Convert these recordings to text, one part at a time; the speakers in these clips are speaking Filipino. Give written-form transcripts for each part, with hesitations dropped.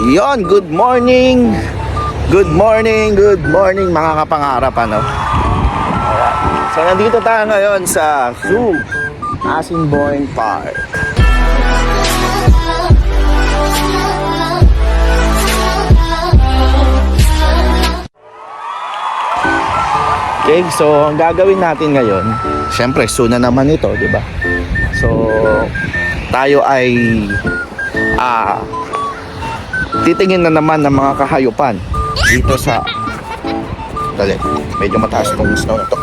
Yon, good morning. Good morning, good morning mga kapangarap, ano. Alright. So nandito tayo ngayon sa Zoo, Asinboine Park. Okay, so ang gagawin natin ngayon, syempre zoo na naman ito, di ba? So tayo ay titingin na naman ng mga kahayupan dito sa medyo mataas itong snow na to.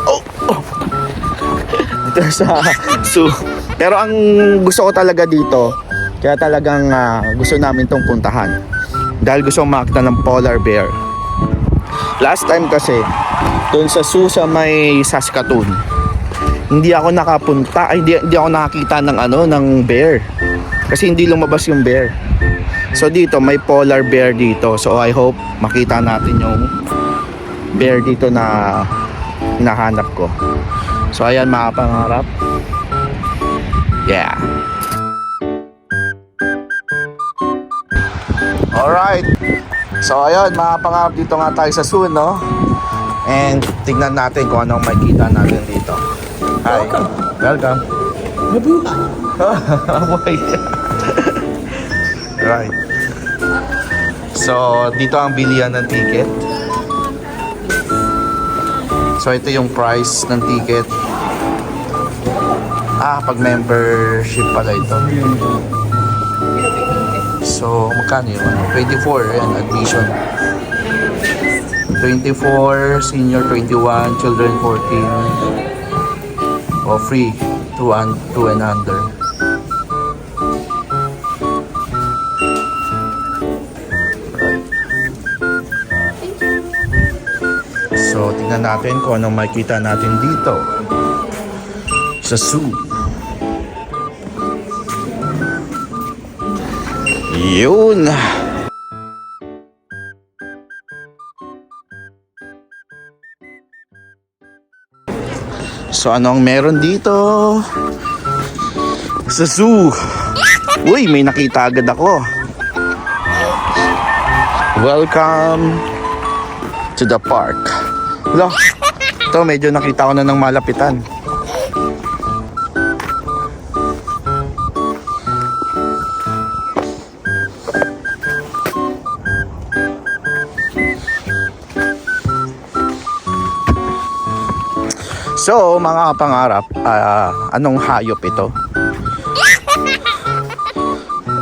Dito sa zoo. Pero ang gusto ko talaga dito, kaya talagang gusto namin tong puntahan dahil gusto kong makita ng polar bear. Last time kasi doon sa zoo sa may Saskatoon, hindi ako nakapunta, hindi ako nakakita ng bear kasi hindi lumabas yung bear. So dito may polar bear dito. So I hope makita natin yung bear dito na hinahanap ko. So ayan mga pangarap. Yeah. Alright. So ayun mga pangarap, dito nga tayo sa zoo, no? And tignan natin kung anong makita natin dito. Hi. Welcome. Welcome. Right. So, dito ang bilihan ng ticket. So, ito yung price ng ticket. Pag membership pala ito. So, magkano yun? 24, ayan, admission. 24, senior 21, children 14. O, free, 2 and under. So, tingnan natin kung anong makikita natin dito sa zoo. Yun. So, anong meron dito sa zoo? Uy, may nakita agad ako. Welcome to the park. Hello. Ito, medyo nakita ko na ng malapitan. So, mga kapangarap, anong hayop ito?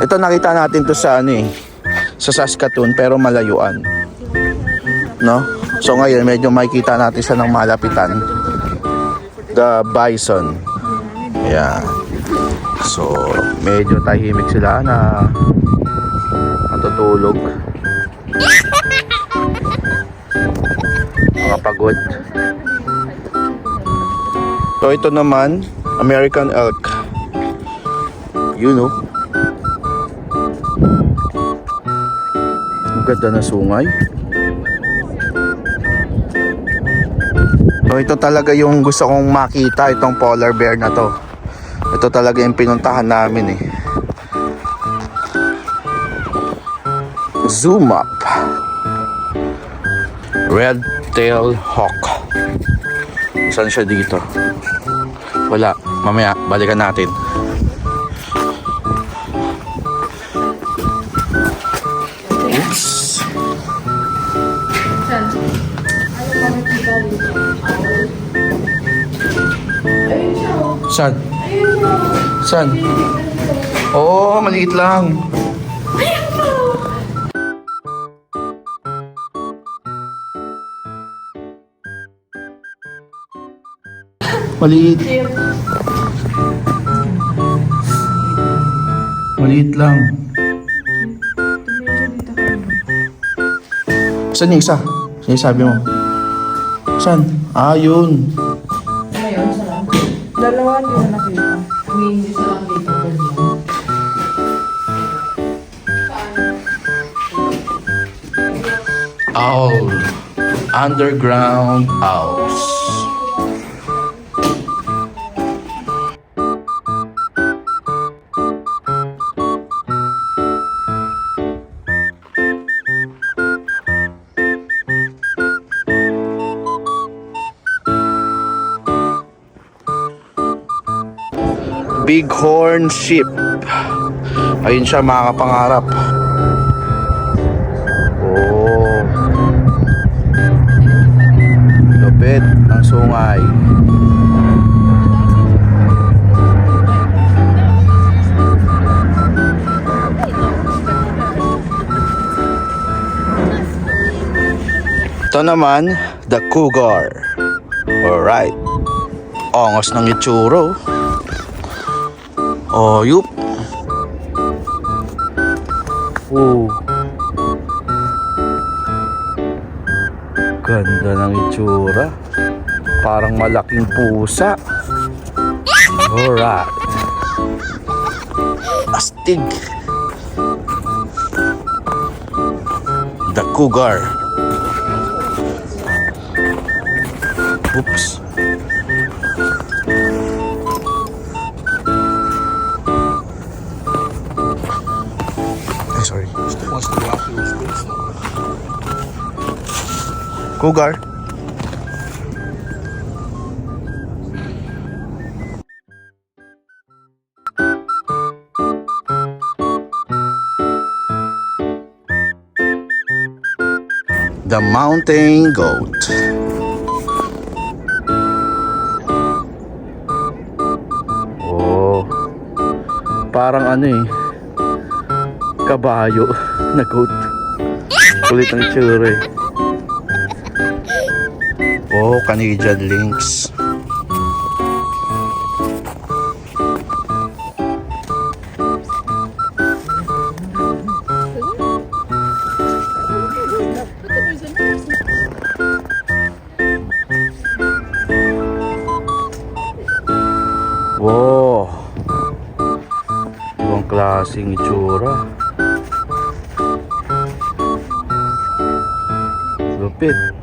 Ito nakita natin to sa sa Saskatoon, pero malayuan. No? So ngayon medyo makikita natin sa ng malapitan, the bison. Yeah. So medyo tahimik sila na natutulog, mga pagod. So ito naman American elk. You know, ang ganda na sungay. So ito talaga yung gusto kong makita, itong polar bear na to. Ito talaga yung pinuntahan namin Zoom up. Red-tailed hawk. Saan siya dito? Wala. Mamaya, balikan natin. Oops. Saan? Saan? Oo, maliit lang. Maliit. Maliit lang. Saan yung isa? Sinasabi mo? Saan? Yun. Ngayon, sarap. Dalawa hindi na nakita. Hindi sarap dito. Owl. Underground owls. Bighorn sheep. Ayun siya mga kapangarap. Oh. Lupit ng sungay. Ito naman, the cougar. Alright. Ongos ng itsuro. Oh, yup. Oh. Ganda ng itsura. Parang malaking pusa. Alright. Astig. The cougar. Oops. Ay, sorry. Wants to walk in his face. Cougar. The mountain goat. Oh. Parang ano eh. Kabayo na goat. Kulit ang itsura eh. Oh, Canadian lynx. Wow. Ibang klaseng itsura. Lupit.